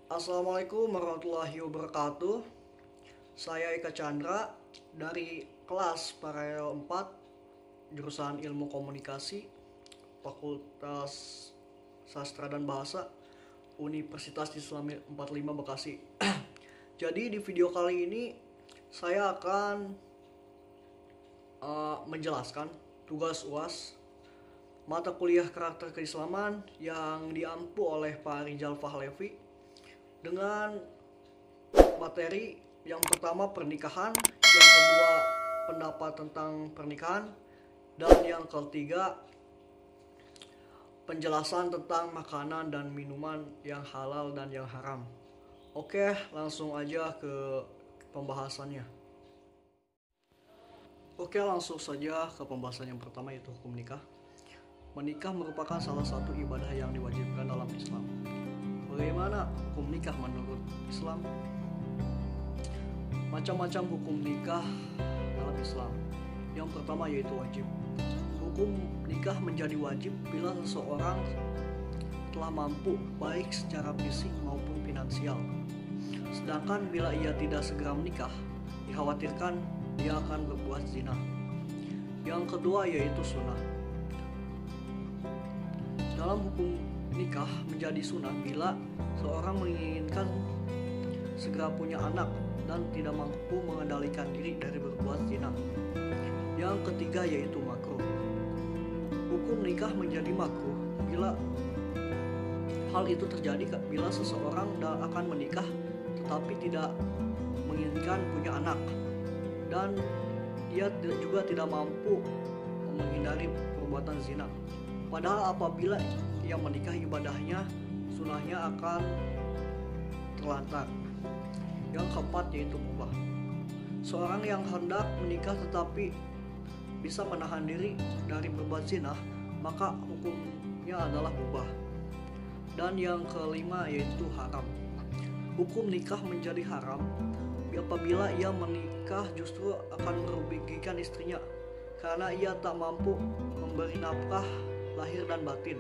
Assalamualaikum warahmatullahi wabarakatuh. Saya Eka Chandra dari kelas Paralel 4 jurusan Ilmu Komunikasi Fakultas Sastra dan Bahasa Universitas Islam 45 Bekasi. Jadi di video kali ini saya akan menjelaskan tugas UAS mata kuliah karakter keislaman yang diampu oleh Pak Rizal Fahlevi dengan materi yang pertama pernikahan, yang kedua pendapat tentang pernikahan, dan yang ketiga penjelasan tentang makanan dan minuman yang halal dan yang haram. Oke, langsung aja ke pembahasannya. Oke, langsung saja ke pembahasan yang pertama, yaitu hukum nikah. Menikah merupakan salah satu ibadah yang diwajibkan dalam Islam. Bagaimana hukum nikah menurut Islam? Macam-macam hukum nikah dalam Islam. Yang pertama yaitu wajib. Hukum nikah menjadi wajib bila seseorang telah mampu baik secara fisik maupun finansial. Sedangkan bila ia tidak segera menikah, dikhawatirkan dia akan berbuat zina. Yang kedua yaitu sunnah. Dalam hukum nikah menjadi sunnah bila seorang menginginkan segera punya anak dan tidak mampu mengendalikan diri dari berbuat zina. Yang ketiga yaitu makruh. Hukum nikah menjadi makruh bila hal itu terjadi bila seseorang akan menikah tetapi tidak menginginkan punya anak dan dia juga tidak mampu menghindari perbuatan zina. Padahal apabila ia menikah, ibadahnya, sunahnya akan terlantar. Yang keempat yaitu mubah. Seorang yang hendak menikah tetapi bisa menahan diri dari berbuat zina, maka hukumnya adalah mubah. Dan yang kelima yaitu haram. Hukum nikah menjadi haram apabila ia menikah justru akan merugikan istrinya karena ia tak mampu memberi nafkah lahir dan batin,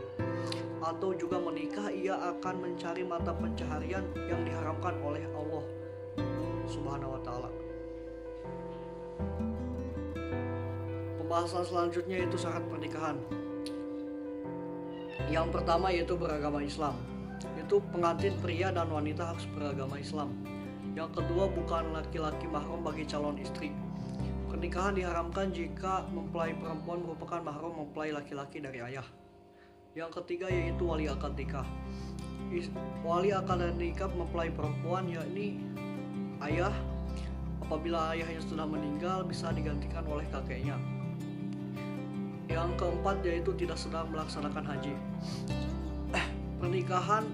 atau juga menikah ia akan mencari mata pencaharian yang diharamkan oleh Allah Subhanahu wa Ta'ala. Pembahasan selanjutnya yaitu syarat pernikahan. Yang pertama yaitu beragama Islam. Itu pengantin pria dan wanita harus beragama Islam. Yang kedua, bukan laki-laki mahram bagi calon istri. Pernikahan diharamkan jika mempelai perempuan merupakan mahram mempelai laki-laki dari ayah. Yang ketiga yaitu wali akad nikah. Wali akad nikah mempelai perempuan yakni ayah. Apabila ayahnya sudah meninggal bisa digantikan oleh kakeknya. Yang keempat yaitu tidak sedang melaksanakan haji. Pernikahan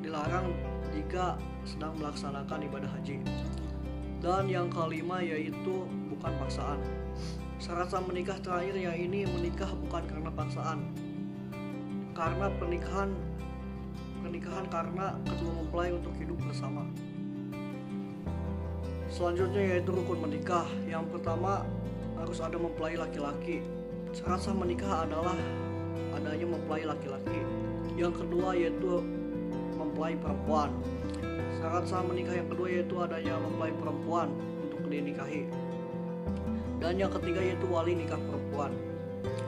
dilarang jika sedang melaksanakan ibadah haji. Dan yang kelima yaitu bukan paksaan. Syarat sah menikah terakhir yaitu menikah bukan karena paksaan. Karena pernikahan karena kedua mempelai untuk hidup bersama. Selanjutnya yaitu rukun menikah. Yang pertama harus ada mempelai laki-laki. Syarat sah menikah adalah adanya mempelai laki-laki. Yang kedua yaitu mempelai perempuan. Syarat sah menikah yang kedua yaitu adanya mempelai perempuan untuk dinikahi. Dan yang ketiga yaitu wali nikah perempuan.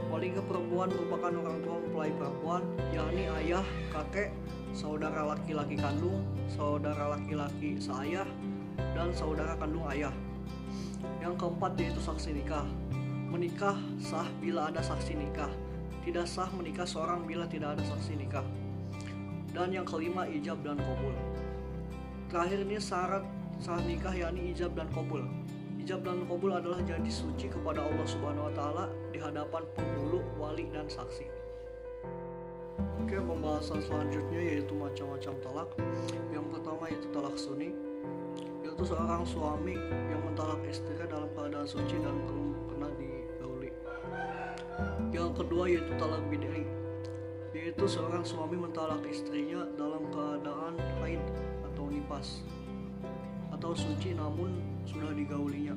Wali nikah perempuan merupakan orang tua mempelai perempuan, yakni ayah, kakek, saudara laki-laki kandung, saudara laki-laki seayah, dan saudara kandung ayah. Yang keempat yaitu saksi nikah. Menikah sah bila ada saksi nikah. Tidak sah menikah seorang bila tidak ada saksi nikah. Dan yang kelima ijab dan qabul. Terakhir ini syarat sah nikah yakni ijab dan qabul. Ijab dan qabul adalah janji suci kepada Allah Subhanahu wa Ta'ala di hadapan penghulu, wali, dan saksi. Oke, pembahasan selanjutnya yaitu macam-macam talak. Yang pertama yaitu talak sunni, yaitu seorang suami yang mentalak istrinya dalam keadaan suci dan belum pernah digauli. Yang kedua yaitu talak bid'i, yaitu seorang suami mentalak istrinya dalam keadaan haid atau nifas atau suci namun sudah digaulinya,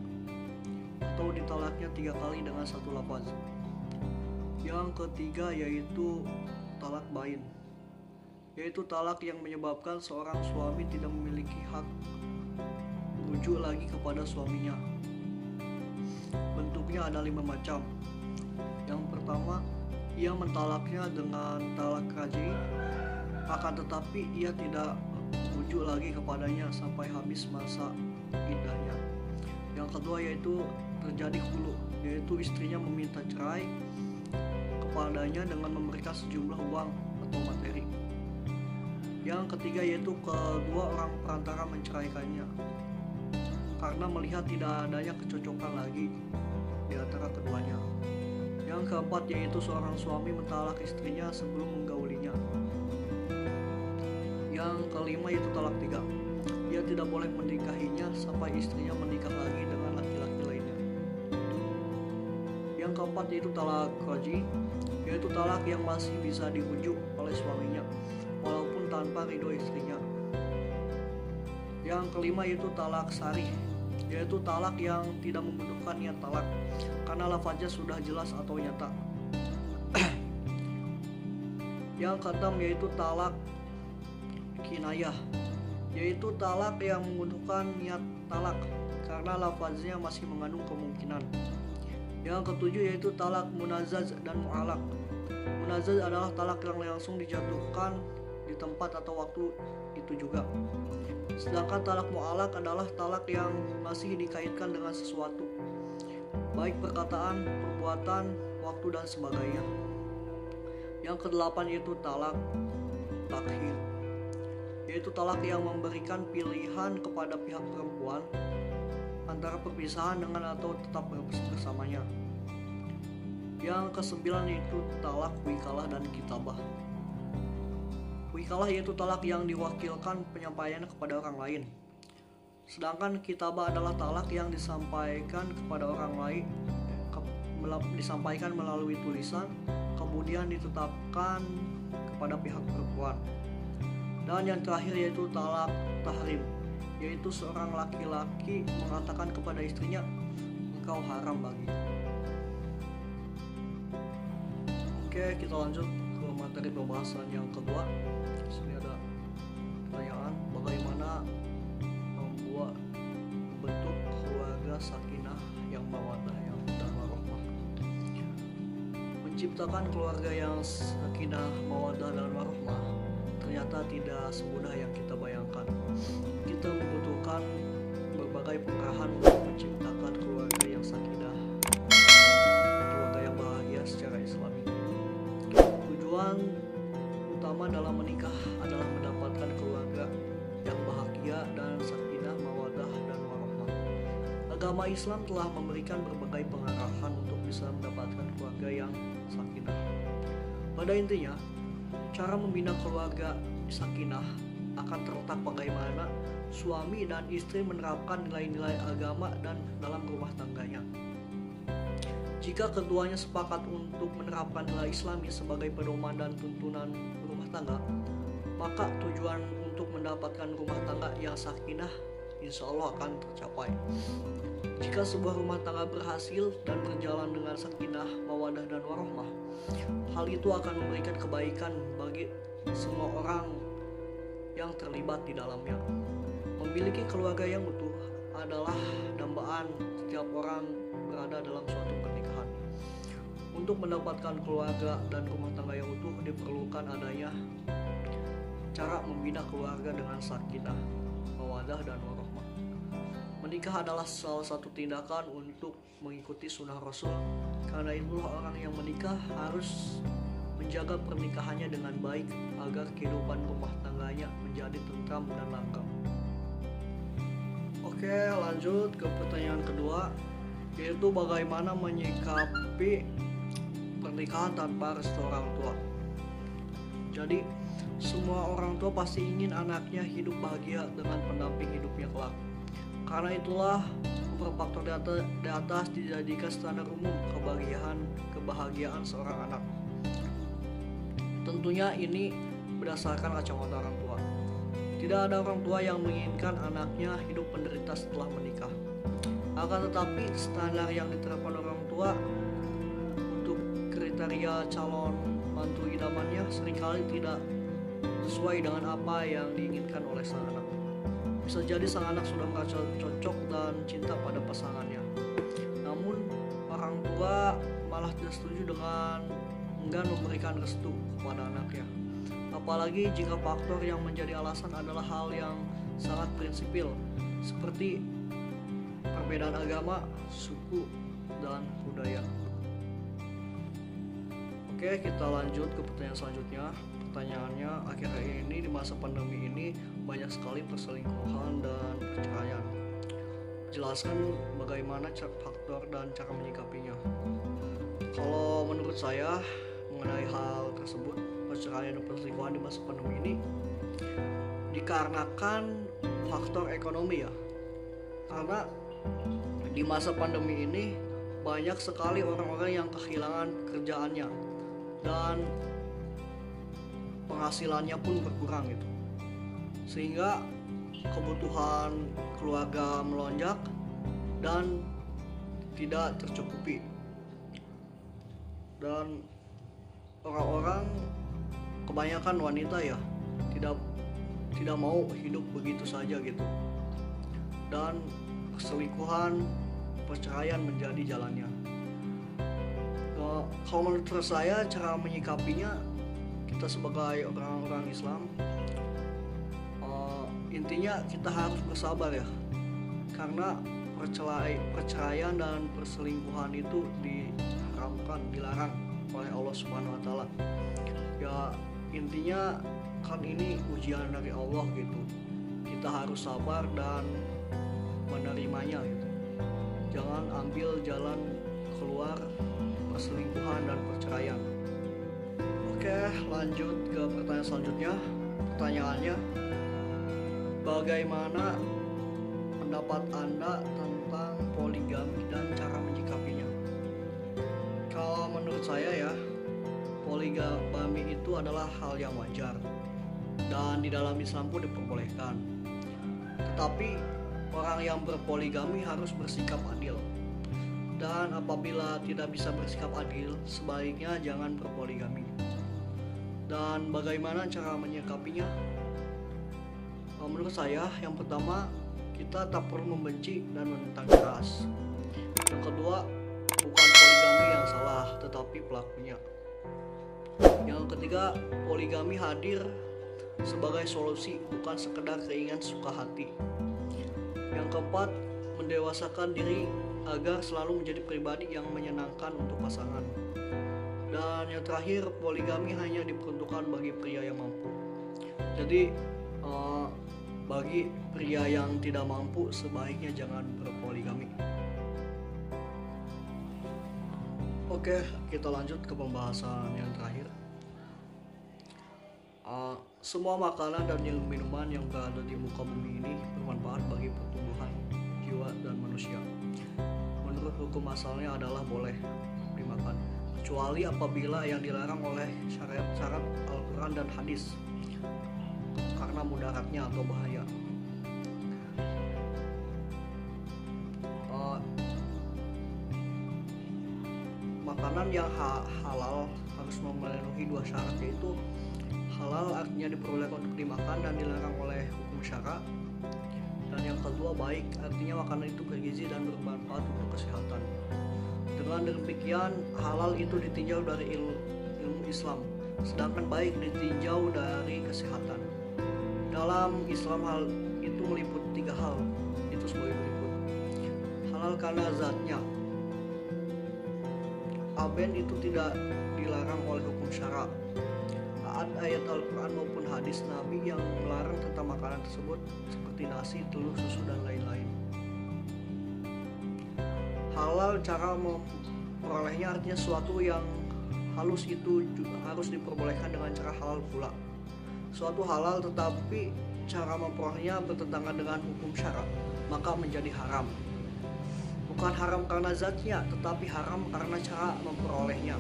atau ditalaknya 3 kali dengan satu lafaz. Yang ketiga yaitu talak bain, yaitu talak yang menyebabkan seorang suami tidak memiliki hak rujuk lagi kepada suaminya. Bentuknya ada 5 macam. Yang pertama, ia mentalaknya dengan talak raj'i, akan tetapi ia tidak rujuk lagi kepadanya sampai habis masa iddahnya. Yang kedua yaitu terjadi khulu, yaitu istrinya meminta cerai kepadanya dengan memberikan sejumlah uang atau materi. Yang ketiga yaitu kedua orang perantara menceraikannya karena melihat tidak adanya kecocokan lagi di antara keduanya. Yang keempat yaitu seorang suami mentalak istrinya sebelum menggaulinya. Yang kelima yaitu talak 3. Ia tidak boleh menikahinya sampai istrinya menikah lagi dengan laki-laki lainnya. Yang keempat yaitu talak raj'i, yaitu talak yang masih bisa dirujuk oleh suaminya walaupun tanpa ridho istrinya. Yang kelima yaitu talak sarih, yaitu talak yang tidak membutuhkan niat talak karena lafaznya sudah jelas atau nyata. Yang keenam yaitu talak kinayah, yaitu talak yang membutuhkan niat talak karena lafaznya masih mengandung kemungkinan. Yang ketujuh yaitu talak munazaz dan mu'alaq. Munazaz adalah talak yang langsung dijatuhkan di tempat atau waktu itu juga. Sedangkan talak mu'alaq adalah talak yang masih dikaitkan dengan sesuatu, baik perkataan, perbuatan, waktu dan sebagainya. Yang kedelapan yaitu talak takhir, yaitu talak yang memberikan pilihan kepada pihak perempuan antara perpisahan dengan atau tetap bersamanya. Yang kesembilan yaitu talak wikalah dan kitabah. Wikalah yaitu talak yang diwakilkan penyampaiannya kepada orang lain. Sedangkan kitabah adalah talak yang disampaikan kepada orang lain, disampaikan melalui tulisan, kemudian ditetapkan kepada pihak perempuan. Dan yang terakhir yaitu talak tahrim, yaitu seorang laki-laki mengatakan kepada istrinya, engkau haram bagiku. Oke, kita lanjut ke materi pembahasan yang kedua. Di sini ada pertanyaan, bagaimana membuat bentuk keluarga sakinah yang mawaddah dan warahmah. Menciptakan keluarga yang sakinah, mawaddah dan warahmah ternyata tidak semudah yang kita bayangkan. Kita membutuhkan berbagai pengarahan untuk menciptakan keluarga yang sakinah, keluarga yang bahagia secara Islami. Tujuan utama dalam menikah adalah mendapatkan keluarga yang bahagia dan sakinah, mawaddah dan warahmah. Agama Islam telah memberikan berbagai pengarahan untuk bisa mendapatkan keluarga yang sakinah. Pada intinya, cara membina keluarga sakinah akan terletak bagaimana suami dan istri menerapkan nilai-nilai agama dan dalam rumah tangganya. Jika keduanya sepakat untuk menerapkan nilai Islami sebagai pedoman dan tuntunan rumah tangga, maka tujuan untuk mendapatkan rumah tangga yang sakinah insya Allah akan tercapai. Jika sebuah rumah tangga berhasil dan berjalan dengan sakinah, mawaddah dan warahmah, hal itu akan memberikan kebaikan bagi semua orang yang terlibat di dalamnya. Memiliki keluarga yang utuh adalah dambaan setiap orang berada dalam suatu pernikahan. Untuk mendapatkan keluarga dan rumah tangga yang utuh diperlukan adanya cara membina keluarga dengan sakinah, mawaddah dan warahmah. Menikah adalah salah satu tindakan untuk mengikuti sunnah Rasul. Karena itulah orang yang menikah harus menjaga pernikahannya dengan baik agar kehidupan rumah tangganya menjadi tentram dan langgeng. Oke, lanjut ke pertanyaan kedua, yaitu bagaimana menyikapi pernikahan tanpa restu orang tua. Jadi, semua orang tua pasti ingin anaknya hidup bahagia dengan pendamping hidupnya kelak. Karena itulah beberapa faktor di atas dijadikan standar umum kebahagiaan seorang anak. Tentunya ini berdasarkan kacamata orang tua. Tidak ada orang tua yang menginginkan anaknya hidup menderita setelah menikah. Akan tetapi standar yang diterapkan orang tua untuk kriteria calon mantu idamannya seringkali tidak sesuai dengan apa yang diinginkan oleh sang anak. Bisa jadi sang anak sudah merasa cocok dan cinta pada pasangannya, namun orang tua malah tidak setuju dengan enggan memberikan restu kepada anaknya. Apalagi jika faktor yang menjadi alasan adalah hal yang sangat prinsipil, seperti perbedaan agama, suku, dan budaya. Oke, kita lanjut ke pertanyaan selanjutnya. Pertanyaannya, akhir-akhir ini di masa pandemi ini banyak sekali perselingkuhan dan perceraian. Jelaskan bagaimana faktor dan cara menyikapinya. Kalau menurut saya mengenai hal tersebut, perceraian dan perselingkuhan di masa pandemi ini dikarenakan faktor ekonomi ya. Karena di masa pandemi ini banyak sekali orang-orang yang kehilangan kerjaannya dan penghasilannya pun berkurang gitu, sehingga kebutuhan keluarga melonjak dan tidak tercukupi, dan orang-orang kebanyakan wanita ya tidak mau hidup begitu saja gitu, dan perselingkuhan, perceraian menjadi jalannya. Kalau menurut saya cara menyikapinya, kita sebagai orang-orang Islam, intinya kita harus bersabar ya, karena perceraian dan perselingkuhan itu diharamkan, dilarang oleh Allah Subhanahu wa taala. Ya intinya kan ini ujian dari Allah gitu. Kita harus sabar dan menerimanya gitu. Jangan ambil jalan keluar perselingkuhan dan perceraian. Oke, lanjut ke pertanyaan selanjutnya. Pertanyaannya, bagaimana pendapat Anda tentang poligami dan cara menyikapinya? Kalau menurut saya ya, poligami itu adalah hal yang wajar dan di dalam Islam pun diperbolehkan. Tetapi orang yang berpoligami harus bersikap adil. Dan apabila tidak bisa bersikap adil, sebaiknya jangan berpoligami. Dan bagaimana cara menyikapinya? Menurut saya, yang pertama, kita tak perlu membenci dan menentang keras. Yang kedua, bukan poligami yang salah, tetapi pelakunya. Yang ketiga, poligami hadir sebagai solusi, bukan sekedar keinginan suka hati. Yang keempat, mendewasakan diri agar selalu menjadi pribadi yang menyenangkan untuk pasangan. Dan yang terakhir, poligami hanya diperuntukkan bagi pria yang mampu. Jadi bagi pria yang tidak mampu, sebaiknya jangan berpoligami. Oke, kita lanjut ke pembahasan yang terakhir. Semua makanan dan minuman yang berada di muka bumi ini bermanfaat bagi pertumbuhan jiwa dan manusia. Menurut hukum asalnya adalah boleh dimakan, kecuali apabila yang dilarang oleh syarat Al-Quran dan hadis karena mudaratnya atau bahaya. Makanan yang halal harus memenuhi dua syarat, yaitu halal artinya diperbolehkan untuk dimakan dan dilarang oleh hukum syara, dan yang kedua baik artinya makanan itu bergizi dan bermanfaat untuk kesehatan. Dengan demikian, halal itu ditinjau dari ilmu Islam, sedangkan baik ditinjau dari kesehatan. Dalam Islam hal itu meliputi 3 hal, itu sebagai berikut. Halal karena zatnya, aben itu tidak dilarang oleh hukum syara. Ayat Al-Quran maupun hadis Nabi yang melarang tentang makanan tersebut, seperti nasi, telur, susu, dan lain-lain. Halal cara memperolehnya artinya sesuatu yang halus itu juga harus diperbolehkan dengan cara halal pula. Suatu halal tetapi cara memperolehnya bertentangan dengan hukum syara, maka menjadi haram. Bukan haram karena zatnya, tetapi haram karena cara memperolehnya.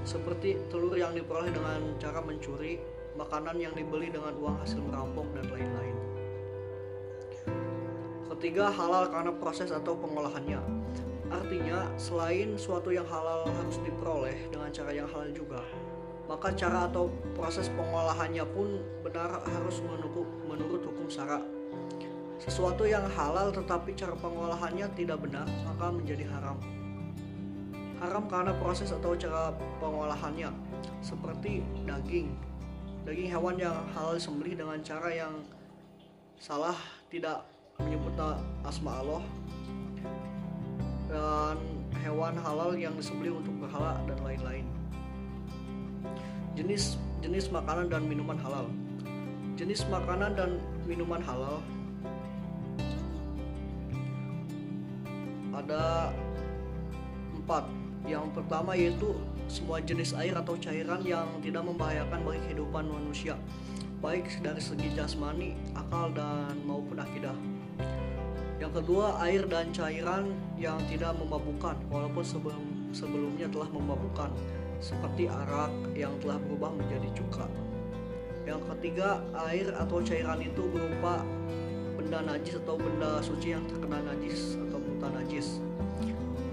Seperti telur yang diperoleh dengan cara mencuri, makanan yang dibeli dengan uang hasil merampok, dan lain-lain. Ketiga, halal karena proses atau pengolahannya. Artinya, selain suatu yang halal harus diperoleh dengan cara yang halal juga. maka cara atau proses pengolahannya pun benar harus menurut hukum syara. Sesuatu yang halal tetapi cara pengolahannya tidak benar maka menjadi haram. Haram karena proses atau cara pengolahannya, seperti daging hewan yang halal disembelih dengan cara yang salah, tidak menyebut asma Allah, dan hewan halal yang disembelih untuk berhala dan lain-lain. Jenis makanan dan minuman halal. Jenis makanan dan minuman halal ada 4. Yang pertama yaitu semua jenis air atau cairan yang tidak membahayakan bagi kehidupan manusia, baik dari segi jasmani, akal, dan maupun akidah. Yang kedua, air dan cairan yang tidak memabukkan walaupun sebelumnya telah memabukkan, seperti arak yang telah berubah menjadi cuka. Yang ketiga, air atau cairan itu berupa benda najis atau benda suci yang terkena najis atau mutan najis.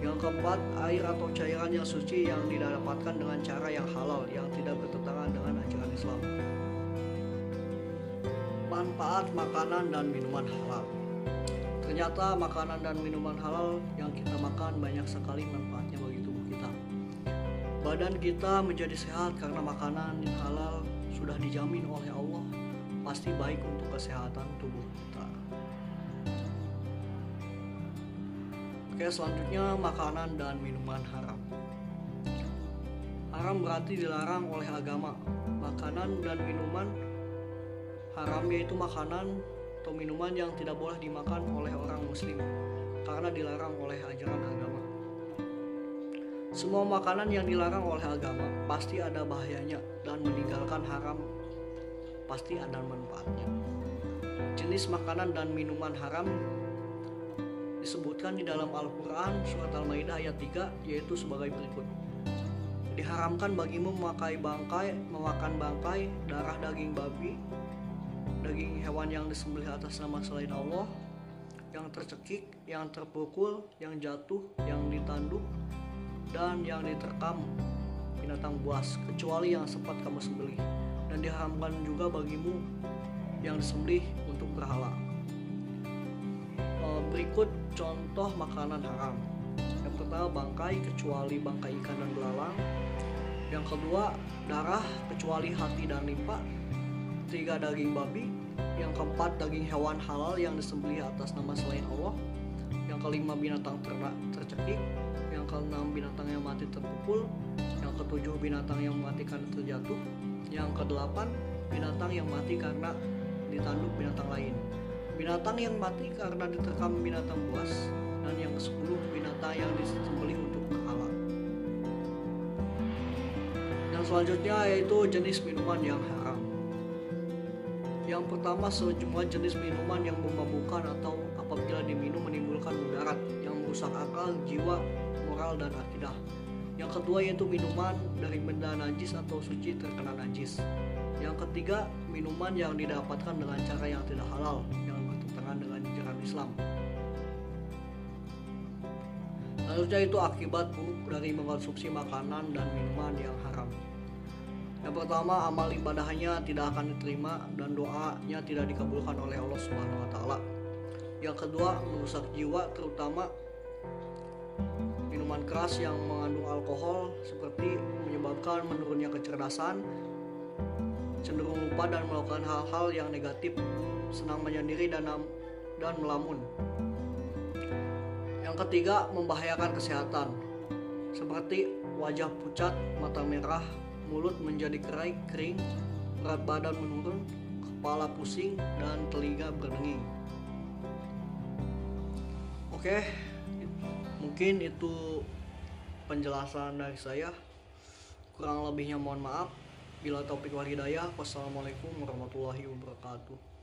Yang keempat, air atau cairan yang suci yang didapatkan dengan cara yang halal yang tidak bertentangan dengan ajaran Islam. Manfaat makanan dan minuman halal. Ternyata makanan dan minuman halal yang kita makan banyak sekali manfaatnya bagi tubuh kita. Badan kita menjadi sehat karena makanan yang halal sudah dijamin oleh Allah pasti baik untuk kesehatan tubuh kita. Oke, selanjutnya makanan dan minuman haram. Haram berarti dilarang oleh agama. Makanan dan minuman haram yaitu makanan atau minuman yang tidak boleh dimakan oleh orang muslim karena dilarang oleh ajaran agama. Semua makanan yang dilarang oleh agama pasti ada bahayanya, dan meninggalkan haram pasti ada manfaatnya. Jenis makanan dan minuman haram disebutkan di dalam Al-Quran surat Al-Maidah ayat 3, yaitu sebagai berikut. Diharamkan bagimu memakan bangkai, darah daging babi, daging hewan yang disembelih atas nama selain Allah, yang tercekik, yang terpukul, yang jatuh, yang ditanduk, dan yang diterkam binatang buas, kecuali yang sempat kamu sembelih. Dan diharamkan juga bagimu yang disembelih untuk berhala. Berikut contoh makanan haram. Yang pertama, bangkai kecuali bangkai ikan dan belalang. Yang kedua, darah kecuali hati dan limpa. Ketiga, daging babi. Yang keempat, daging hewan halal yang disembelih atas nama selain Allah. Yang kelima, binatang tercekik. Yang keenam, binatang yang mati terpukul. Yang ketujuh, binatang yang mati karena terjatuh. Yang kedelapan, binatang yang mati karena ditanduk binatang lain. Binatang yang mati karena diterkam binatang buas. Dan yang ke-10, binatang yang disembelih untuk berhala. Yang selanjutnya yaitu jenis minuman yang haram. Yang pertama, sejumlah jenis minuman yang memabukkan atau apabila diminum menimbulkan mudarat yang merusak akal, jiwa, moral, dan akidah. Yang kedua yaitu minuman dari benda najis atau suci terkena najis. Yang ketiga, minuman yang didapatkan dengan cara yang tidak halal yang bertentangan dengan ajaran Islam. Selanjutnya itu akibat buruk dari mengkonsumsi makanan dan minuman yang haram. Yang pertama, amal ibadahnya tidak akan diterima dan doanya tidak dikabulkan oleh Allah Subhanahu wa taala. Yang kedua, merusak jiwa, terutama minuman keras yang mengandung alkohol seperti menyebabkan menurunnya kecerdasan, cenderung lupa dan melakukan hal-hal yang negatif, senang menyendiri dan melamun. Yang ketiga, membahayakan kesehatan seperti wajah pucat, mata merah, mulut menjadi kering, berat badan menurun, kepala pusing, dan telinga berdenging. Oke, mungkin itu penjelasan dari saya. Kurang lebihnya mohon maaf. Bila taufik wal hidayah. Wassalamualaikum warahmatullahi wabarakatuh.